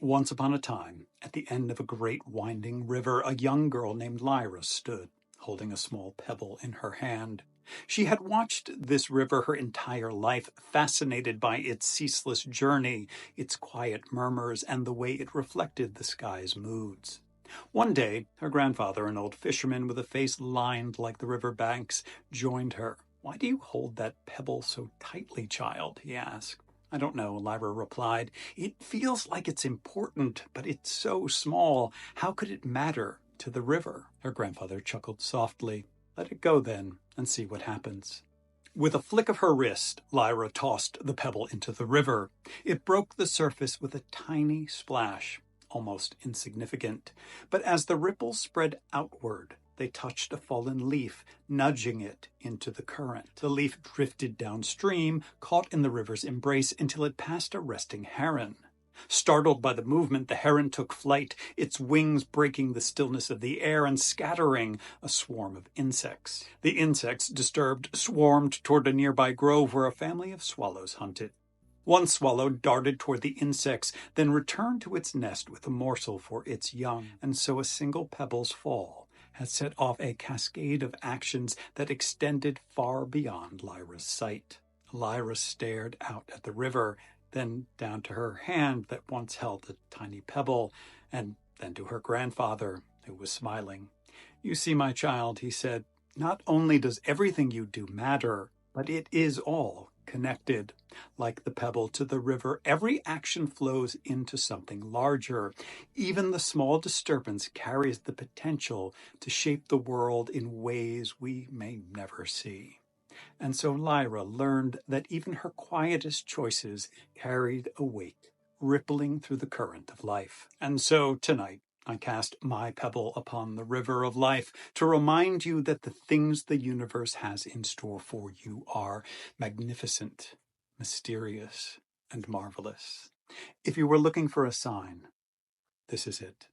Once upon a time, at the end of a great winding river, a young girl named Lyra stood, holding a small pebble in her hand. She had watched this river her entire life, fascinated by its ceaseless journey, its quiet murmurs, and the way it reflected the sky's moods. One day, her grandfather, an old fisherman with a face lined like the river banks, joined her. "Why do you hold that pebble so tightly, child?" he asked. "I don't know," Lyra replied. "It feels like it's important, but it's so small. How could it matter to the river?" Her grandfather chuckled softly. "Let it go then, and see what happens." With a flick of her wrist, Lyra tossed the pebble into the river. It broke the surface with a tiny splash, almost insignificant. But as the ripples spread outward, they touched a fallen leaf, nudging it into the current. The leaf drifted downstream, caught in the river's embrace until it passed a resting heron. Startled by the movement, the heron took flight, its wings breaking the stillness of the air and scattering a swarm of insects. The insects, disturbed, swarmed toward a nearby grove where a family of swallows hunted. One swallow darted toward the insects, then returned to its nest with a morsel for its young, and so a single pebble's fall had set off a cascade of actions that extended far beyond Lyra's sight. Lyra stared out at the river, then down to her hand that once held a tiny pebble, and then to her grandfather, who was smiling. "You see, my child," he said, "not only does everything you do matter, but it is all connected. Like the pebble to the river, every action flows into something larger. Even the small disturbance carries the potential to shape the world in ways we may never see." And so Lyra learned that even her quietest choices carried a weight, rippling through the current of life. And so tonight, I cast my pebble upon the river of life to remind you that the things the universe has in store for you are magnificent, mysterious, and marvelous. If you were looking for a sign, this is it.